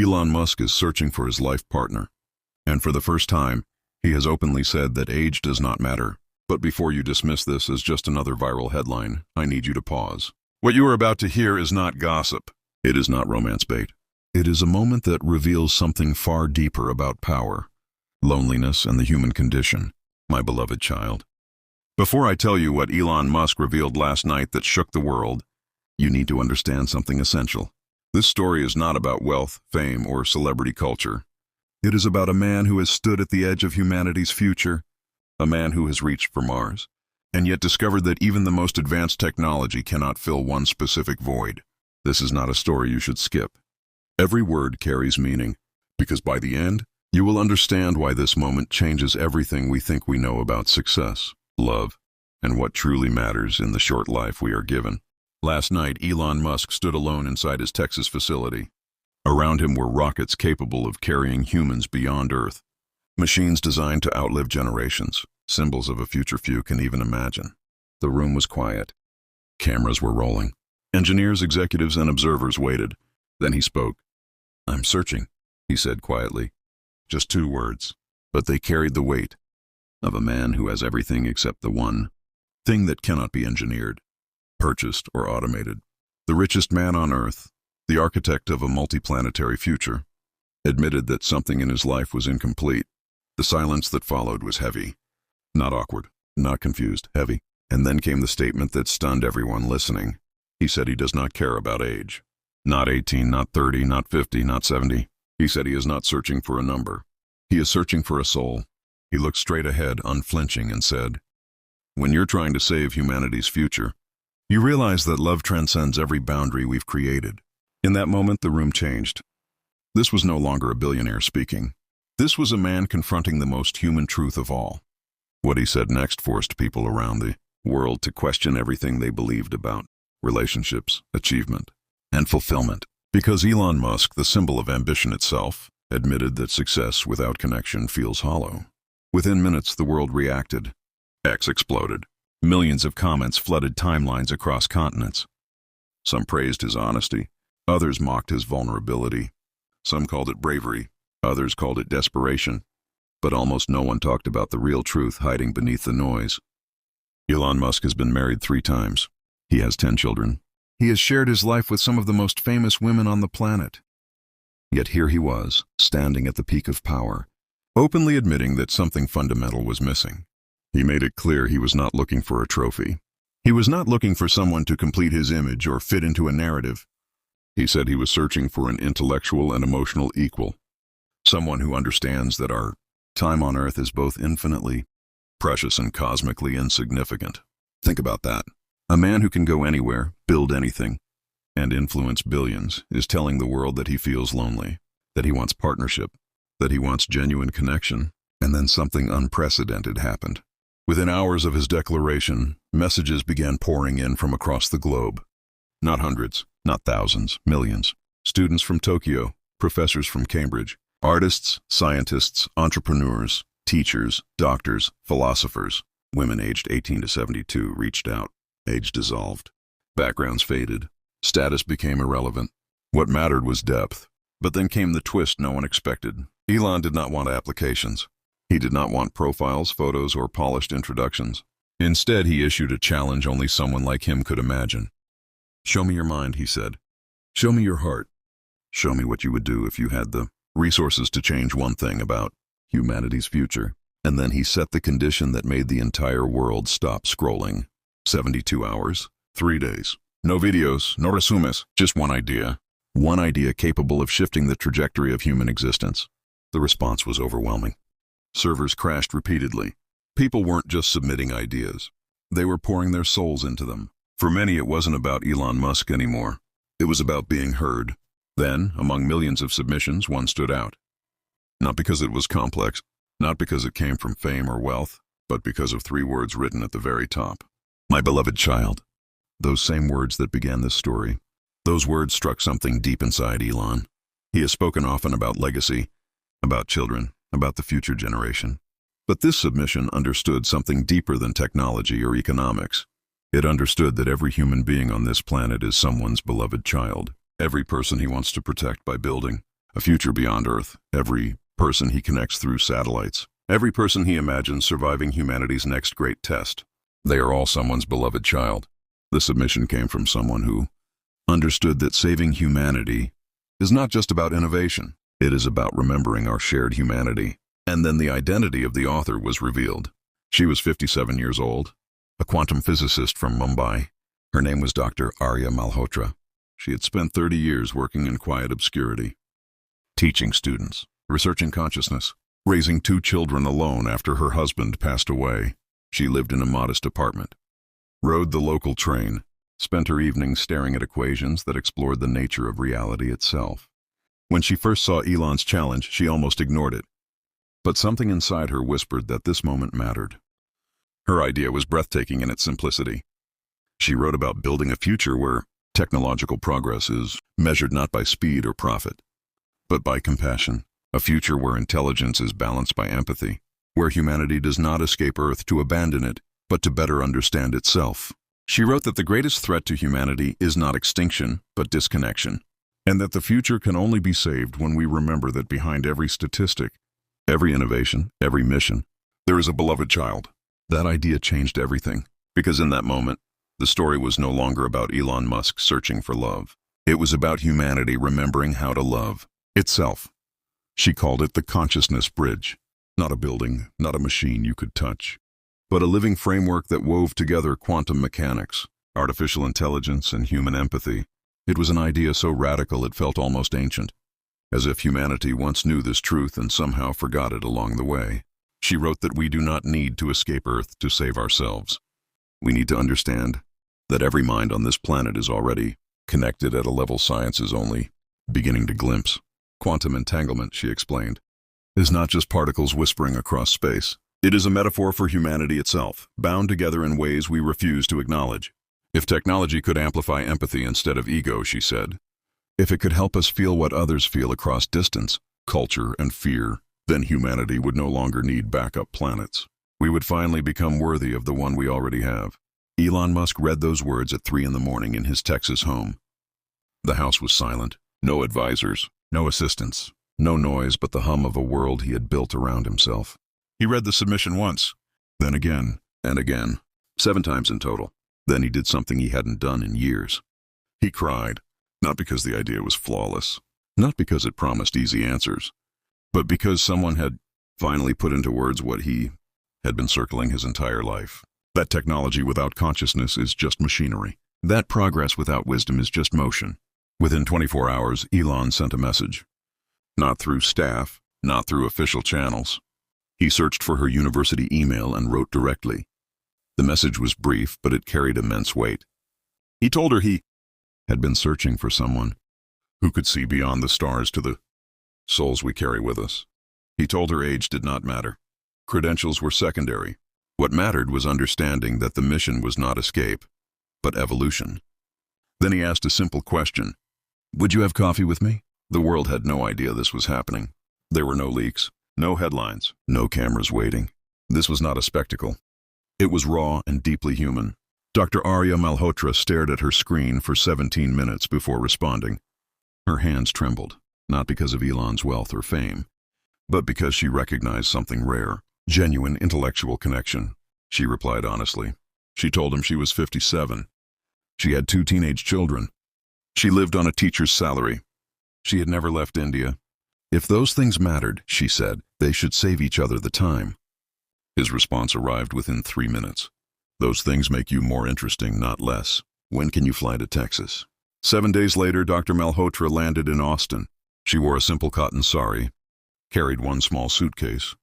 Elon Musk is searching for his life partner. And for the first time, he has openly said that age does not matter. But before you dismiss this as just another viral headline, I need you to pause. What you are about to hear is not gossip. It is not romance bait. It is a moment that reveals something far deeper about power, loneliness, and the human condition, my beloved child. Before I tell you what Elon Musk revealed last night that shook the world, you need to understand something essential. This story is not about wealth, fame, or celebrity culture. It is about a man who has stood at the edge of humanity's future, a man who has reached for Mars, and yet discovered that even the most advanced technology cannot fill one specific void. This is not a story you should skip. Every word carries meaning, because by the end, you will understand why this moment changes everything we think we know about success, love, and what truly matters in the short life we are given. Last night, Elon Musk stood alone inside his Texas facility. Around him were rockets capable of carrying humans beyond Earth, machines designed to outlive generations, symbols of a future few can even imagine. The room was quiet. Cameras were rolling. Engineers, executives, and observers waited. Then he spoke. "I'm searching," he said quietly. Just 2 words, but they carried the weight of a man who has everything except the one thing that cannot be engineered, purchased, or automated. The richest man on Earth, the architect of a multiplanetary future, admitted that something in his life was incomplete. The silence that followed was heavy. Not awkward, not confused, heavy. And then came the statement that stunned everyone listening. He said he does not care about age. Not 18, not 30, not 50, not 70. He said he is not searching for a number. He is searching for a soul. He looked straight ahead, unflinching, and said, "When you're trying to save humanity's future, you realize that love transcends every boundary we've created." In that moment, the room changed. This was no longer a billionaire speaking. This was a man confronting the most human truth of all. What he said next forced people around the world to question everything they believed about relationships, achievement, and fulfillment. Because Elon Musk, the symbol of ambition itself, admitted that success without connection feels hollow. Within minutes, the world reacted. X exploded. Millions of comments flooded timelines across continents. Some praised his honesty. Others mocked his vulnerability. Some called it bravery. Others called it desperation. But almost no one talked about the real truth hiding beneath the noise. Elon Musk has been married 3 times. He has 10 children. He has shared his life with some of the most famous women on the planet. Yet here he was, standing at the peak of power, openly admitting that something fundamental was missing. He made it clear he was not looking for a trophy. He was not looking for someone to complete his image or fit into a narrative. He said he was searching for an intellectual and emotional equal, someone who understands that our time on Earth is both infinitely precious and cosmically insignificant. Think about that. A man who can go anywhere, build anything, and influence billions is telling the world that he feels lonely, that he wants partnership, that he wants genuine connection, and then something unprecedented happened. Within hours of his declaration, messages began pouring in from across the globe. Not hundreds, not thousands, millions. Students from Tokyo, professors from Cambridge, artists, scientists, entrepreneurs, teachers, doctors, philosophers. Women aged 18 to 72 reached out. Age dissolved. Backgrounds faded. Status became irrelevant. What mattered was depth. But then came the twist no one expected. Elon did not want applications. He did not want profiles, photos, or polished introductions. Instead, he issued a challenge only someone like him could imagine. "Show me your mind," he said. "Show me your heart. Show me what you would do if you had the resources to change one thing about humanity's future." And then he set the condition that made the entire world stop scrolling. 72 hours, 3 days. No videos, no resumes, just one idea. One idea capable of shifting the trajectory of human existence. The response was overwhelming. Servers crashed repeatedly. People weren't just submitting ideas. They were pouring their souls into them. For many, it wasn't about Elon Musk anymore. It was about being heard. Then, among millions of submissions, one stood out. Not because it was complex, not because it came from fame or wealth, but because of 3 words written at the very top. "My beloved child." Those same words that began this story. Those words struck something deep inside Elon. He has spoken often about legacy, about children, about the future generation. But this submission understood something deeper than technology or economics. It understood that every human being on this planet is someone's beloved child. Every person he wants to protect by building A future beyond Earth, every person he connects through satellites, every person he imagines surviving humanity's next great test. They are all someone's beloved child. The submission came from someone who understood that saving humanity is not just about innovation. It is about remembering our shared humanity. And then the identity of the author was revealed. She was 57 years old, a quantum physicist from Mumbai. Her name was Dr. Arya Malhotra. She had spent 30 years working in quiet obscurity, teaching students, researching consciousness, raising 2 children alone after her husband passed away. She lived in a modest apartment, rode the local train, spent her evenings staring at equations that explored the nature of reality itself. When she first saw Elon's challenge, she almost ignored it. But something inside her whispered that this moment mattered. Her idea was breathtaking in its simplicity. She wrote about building a future where technological progress is measured not by speed or profit, but by compassion. A future where intelligence is balanced by empathy, where humanity does not escape Earth to abandon it, but to better understand itself. She wrote that the greatest threat to humanity is not extinction, but disconnection, and that the future can only be saved when we remember that behind every statistic, every innovation, every mission, there is a beloved child. That idea changed everything, because in that moment, the story was no longer about Elon Musk searching for love. It was about humanity remembering how to love itself. She called it the consciousness bridge. Not a building, not a machine you could touch, but a living framework that wove together quantum mechanics, artificial intelligence, and human empathy. It was an idea so radical it felt almost ancient, as if humanity once knew this truth and somehow forgot it along the way. She wrote that we do not need to escape Earth to save ourselves. We need to understand that every mind on this planet is already connected at a level science is only beginning to glimpse. Quantum entanglement, she explained, is not just particles whispering across space. It is a metaphor for humanity itself, bound together in ways we refuse to acknowledge. If technology could amplify empathy instead of ego, she said, if it could help us feel what others feel across distance, culture, and fear, then humanity would no longer need backup planets. We would finally become worthy of the one we already have. Elon Musk read those words at 3 a.m. in his Texas home. The house was silent. No advisors, no assistants, no noise but the hum of a world he had built around himself. He read the submission once, then again, and again, 7 times in total. Then he did something he hadn't done in years. He cried, not because the idea was flawless, not because it promised easy answers, but because someone had finally put into words what he had been circling his entire life. That technology without consciousness is just machinery. That progress without wisdom is just motion. Within 24 hours, Elon sent a message. Not through staff, not through official channels. He searched for her university email and wrote directly. The message was brief, but it carried immense weight. He told her he had been searching for someone who could see beyond the stars to the souls we carry with us. He told her age did not matter. Credentials were secondary. What mattered was understanding that the mission was not escape, but evolution. Then he asked a simple question. Would you have coffee with me? The world had no idea this was happening. There were no leaks, no headlines, no cameras waiting. This was not a spectacle. It was raw and deeply human. Dr. Arya Malhotra stared at her screen for 17 minutes before responding. Her hands trembled, not because of Elon's wealth or fame, but because she recognized something rare, genuine intellectual connection. She replied honestly. She told him she was 57. She had 2 teenage children. She lived on a teacher's salary. She had never left India. If those things mattered, she said, they should save each other the time. His response arrived within 3 minutes. Those things make you more interesting, not less. When can you fly to Texas? 7 days later, Dr. Malhotra landed in Austin. She wore a simple cotton sari, carried 1 small suitcase,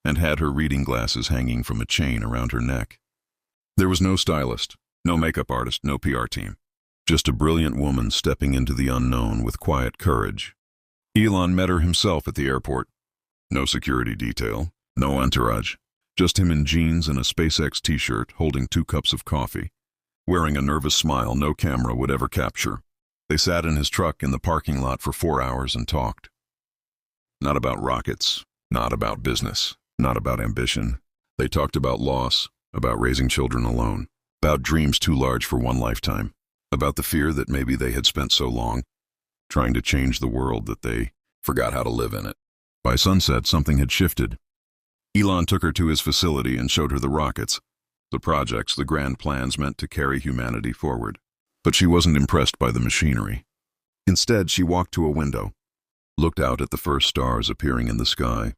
and had her reading glasses hanging from a chain around her neck. There was no stylist, no makeup artist, no PR team. Just a brilliant woman stepping into the unknown with quiet courage. Elon met her himself at the airport. No security detail, no entourage. Just him in jeans and a SpaceX t-shirt holding 2 cups of coffee, wearing a nervous smile no camera would ever capture. They sat in his truck in the parking lot for 4 hours and talked. Not about rockets, not about business, not about ambition. They talked about loss, about raising children alone, about dreams too large for one lifetime, about the fear that maybe they had spent so long trying to change the world that they forgot how to live in it. By sunset, something had shifted. Elon took her to his facility and showed her the rockets, the projects, the grand plans meant to carry humanity forward. But she wasn't impressed by the machinery. Instead, she walked to a window, looked out at the first stars appearing in the sky,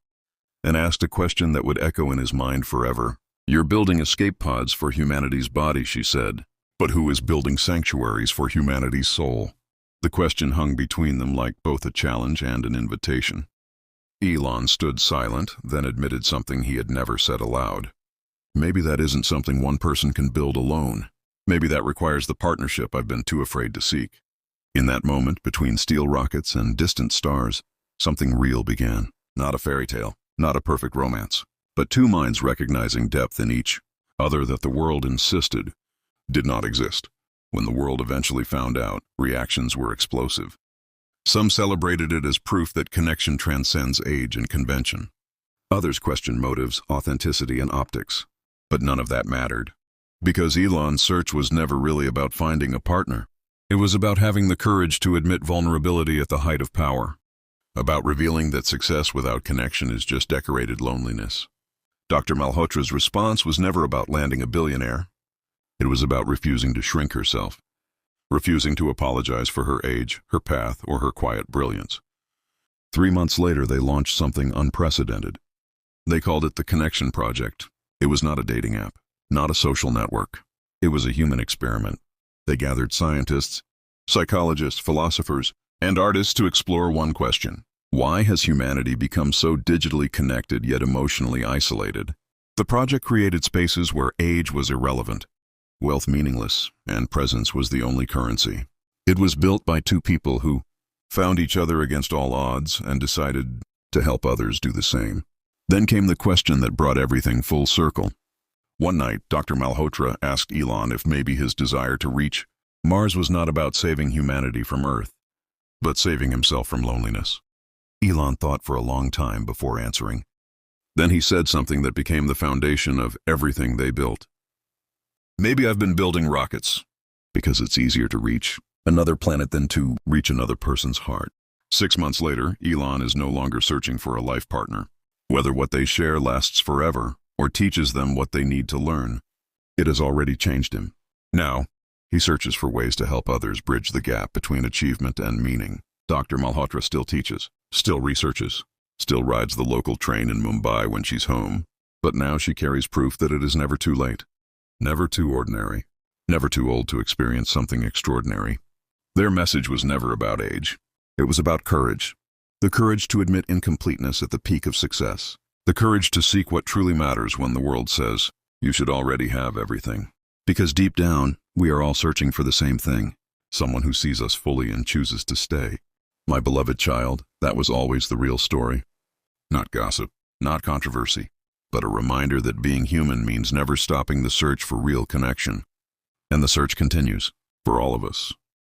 and asked a question that would echo in his mind forever. "You're building escape pods for humanity's body," she said. "But who is building sanctuaries for humanity's soul?" The question hung between them like both a challenge and an invitation. Elon stood silent, then admitted something he had never said aloud. "Maybe that isn't something one person can build alone. Maybe that requires the partnership I've been too afraid to seek." In that moment, between steel rockets and distant stars, something real began. Not a fairy tale, not a perfect romance, but two minds recognizing depth in each other that the world insisted did not exist. When the world eventually found out, reactions were explosive. Some celebrated it as proof that connection transcends age and convention. Others questioned motives, authenticity, and optics. But none of that mattered, because Elon's search was never really about finding a partner. It was about having the courage to admit vulnerability at the height of power, about revealing that success without connection is just decorated loneliness. Dr. Malhotra's response was never about landing a billionaire. It was about refusing to shrink herself, refusing to apologize for her age, her path, or her quiet brilliance. 3 months later, they launched something unprecedented. They called it the Connection Project. It was not a dating app, not a social network. It was a human experiment. They gathered scientists, psychologists, philosophers, and artists to explore one question: why has humanity become so digitally connected yet emotionally isolated? The project created spaces where age was irrelevant, wealth meaningless, and presence was the only currency. It was built by two people who found each other against all odds and decided to help others do the same. Then came the question that brought everything full circle. One night, Dr. Malhotra asked Elon if maybe his desire to reach Mars was not about saving humanity from Earth, but saving himself from loneliness. Elon thought for a long time before answering. Then he said something that became the foundation of everything they built. "Maybe I've been building rockets because it's easier to reach another planet than to reach another person's heart." 6 months later, Elon is no longer searching for a life partner. Whether what they share lasts forever or teaches them what they need to learn, it has already changed him. Now, he searches for ways to help others bridge the gap between achievement and meaning. Dr. Malhotra still teaches, still researches, still rides the local train in Mumbai when she's home, but now she carries proof that it is never too late, never too ordinary, never too old to experience something extraordinary. Their message was never about age. It was about courage. The courage to admit incompleteness at the peak of success. The courage to seek what truly matters when the world says, you should already have everything. Because deep down, we are all searching for the same thing. Someone who sees us fully and chooses to stay. My beloved child, that was always the real story. Not gossip, not controversy, but a reminder that being human means never stopping the search for real connection. And the search continues, for all of us.